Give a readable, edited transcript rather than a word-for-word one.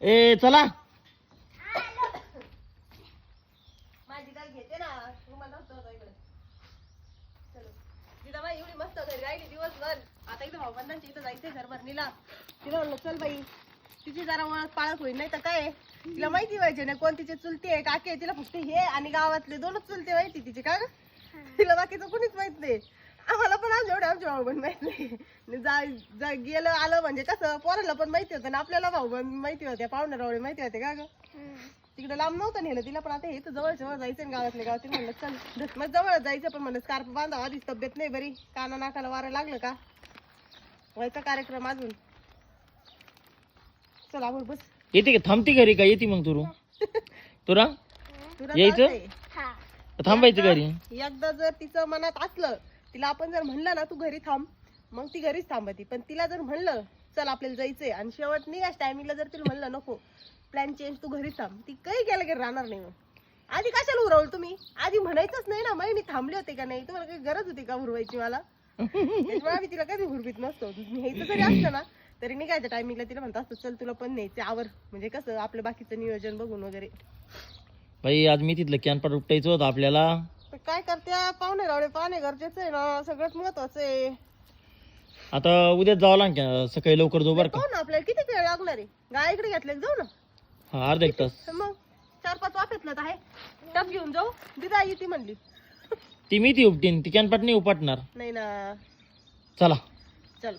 ए चला माझी काय घेते ना तुम्हाला नव्हतं इकडे. चलो तिला बाई एवढी मस्त घरी राहिली दिवसभर. आता इथं भाऊबंधांच्या इथं जायचंय घरभरणीला. तिला म्हणलं चल बाई तिची जरा ओळख पाळख होईल. नाही तर काय तिला माहिती व्हायचे ना कोण तिचे चुलते आहे काके आहे. तिला फक्त हे आणि गावातले दोनच चुलते माहिती तिचे का ग? तिला बाकीचं कोणीच माहित नाही. आम्हाला पण आज एवढे आमचे भाऊबंद माहित नाही. गेलं आलं म्हणजे कसं पोराला पण माहिती होतं ना आपल्याला भाऊबंद माहिती होत्या पाहुणे माहिती होते का ग? तिकडे लांब नव्हतं नेलं तिला. पण आता हे तर जवळ जायचं ना गावातल्या गावात. म्हणलं चल मग जवळ जायचं पण म्हणलं स्कार्फ बांधा आधीच तब्येत नाही बरी. काना नाकाला वारं लागलं का व्हायचा कार्यक्रम अजून. चल आवड बस. येते का थांबती घरी का येते मग तुला तुला यायचं? चालतंय. थांबायचं घरी. एकदा जर तिचं मनात असलं तिला आपण जर म्हणलं ना तू घरी थांब मग ती घरीच थांबती. पण तिला जर म्हणलं चल आपल्याला जायचंय आणि शेवट निघाच टायमिंगला जर तिला म्हणलं नको प्लॅन चेंज तू घरी थांब ती काही गेलं की राहणार नाही. मग आधी कशाला उरवलं तुम्ही? आधी म्हणायचंच नाही ना. मग मी थांबले होते का नाही? तुम्हाला काही गरज होती का उरवायची मला? त्याच्यामुळे आम्ही तिला कधी उरवीत नसतो. न्यायचं जरी असलं ना तरी निघायच्या टायमिंगला तिला म्हणत असतो चल तुला पण न्यायचं आवर. म्हणजे कसं आपलं बाकीचं नियोजन बघून वगैरे. बाई आज मी तिथलं कॅनपाट उपटायचं होतं आपल्याला. तर काय करते पाहुणे रावळे पाहणे गरजेचं आहे ना. सगळ्यात महत्वाचं आहे. आता उद्याच जावं लागेल सकाळी लवकर जाऊ बरं का. पाहू ना आपल्याला किती वेळ लागणार आहे. गाय इकडे घेतले जाऊ ना. हा अर्धा 1 तास. मग 4-5 वाफेतलं तर आहे. टप घेऊन जाऊ. दिदा येते म्हणली. ती मी ती उपटीन ती कॅनपाट नाही उपटणार. नाही ना. चला चल